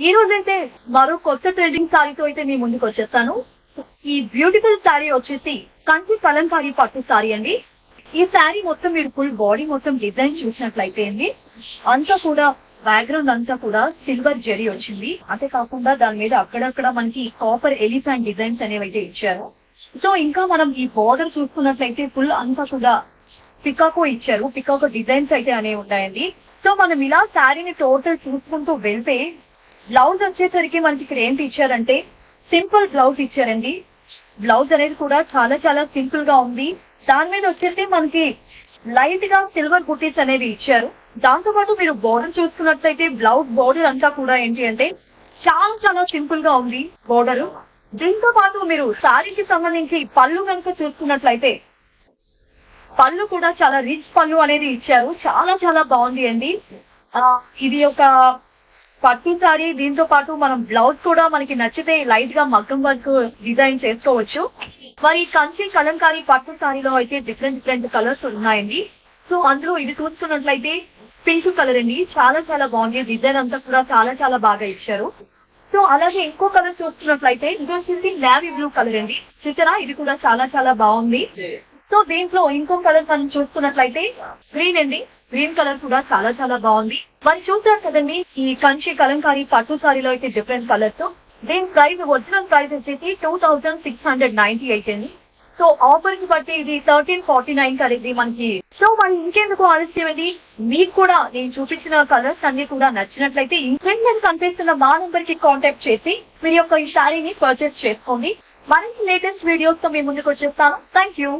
ఈ రోజైతే మరో కొత్త ట్రెండింగ్ సారీతో అయితే మీ ముందుకు వచ్చేస్తాను. ఈ బ్యూటిఫుల్ సారీ వచ్చేసి కంచి కలంకారీ పట్టు సారీ అండి. ఈ సారీ మొత్తం మీరు ఫుల్ బాడీ మొత్తం డిజైన్ చూసినట్లయితే అండి, అంతా కూడా బ్యాక్గ్రౌండ్ అంతా కూడా సిల్వర్ జరీ వచ్చింది. అంతేకాకుండా దాని మీద అక్కడక్కడ మనకి కాపర్ ఎలిఫెంట్ డిజైన్స్ అనేవి అయితే ఇచ్చారు. సో ఇంకా మనం ఈ బోర్డర్ చూసుకున్నట్లయితే ఫుల్ అంతా కూడా పికాకో ఇచ్చారు. పికాకో డిజైన్స్ అయితే అనేవి ఉన్నాయండి. సో మనం ఇలా శారీని టోటల్ చూసుకుంటూ వెళ్తే బ్లౌజ్ వచ్చేసరికి మనకి ఇక్కడ ఏంటి ఇచ్చారంటే సింపుల్ బ్లౌజ్ ఇచ్చారండి. బ్లౌజ్ అనేది కూడా చాలా చాలా సింపుల్ గా ఉంది. దాని మీద వచ్చేసి మనకి లైట్ గా సిల్వర్ బుటీస్ అనేవి ఇచ్చారు. దాంతో పాటు మీరు బోర్డర్ చూసుకున్నట్లయితే బ్లౌజ్ బోర్డర్ అంతా కూడా ఏంటి అంటే చాలా చాలా సింపుల్ గా ఉంది బోర్డర్. దీంతో పాటు మీరు శారీకి సంబంధించి పళ్ళు కనుక చూసుకున్నట్లయితే పళ్ళు కూడా చాలా రిచ్ పళ్ళు అనేది ఇచ్చారు. చాలా చాలా బాగుంది అండి. ఇది ఒక పట్టు సారీ. దీంతో పాటు మనం బ్లౌజ్ కూడా మనకి నచ్చితే లైట్ గా మగ్గం వర్క్ డిజైన్ చేసుకోవచ్చు. మరి కంచి కలంకారీ పట్టు సారీలో అయితే డిఫరెంట్ డిఫరెంట్ కలర్స్ ఉన్నాయండి. సో అందులో ఇది చూసుకున్నట్లయితే పింక్ కలర్ అండి. చాలా చాలా బాగుంది. డిజైన్ అంతా కూడా చాలా చాలా బాగా ఇచ్చారు. సో అలాగే ఇంకో కలర్ చూసుకున్నట్లయితే ఇది వచ్చేసి నేవీ బ్లూ కలర్ అండి. చూసారా, ఇది కూడా చాలా చాలా బాగుంది. సో దీంట్లో ఇంకో కలర్ మనం చూసుకున్నట్లయితే గ్రీన్ అండి. గ్రీన్ కలర్ కూడా చాలా చాలా బాగుంది. మరి చూసారు కదండి, ఈ కంచి కలంకారీ పట్టు సారీలో అయితే డిఫరెంట్ కలర్స్. దీని ప్రైస్ ఒరిజినల్ ప్రైస్ వచ్చేసి 2698 అండి. సో ఆఫర్ కి బట్టి ఇది 1349 కలిగి మనకి. సో మరి ఇంకెందుకు ఆలస్యం అండి, మీకు కూడా నేను చూపించిన కలర్స్ అన్ని కూడా నచ్చినట్లయితే ఇంకెందుకు కనిపిస్తున్న మా నంబర్ కి కాంటాక్ట్ చేసి మీరు యొక్క ఈ శారీని పర్చేస్ చేసుకోండి. మరిన్ని లేటెస్ట్ వీడియోస్ తో మీ ముందుకు వచ్చేస్తాను. Thank you.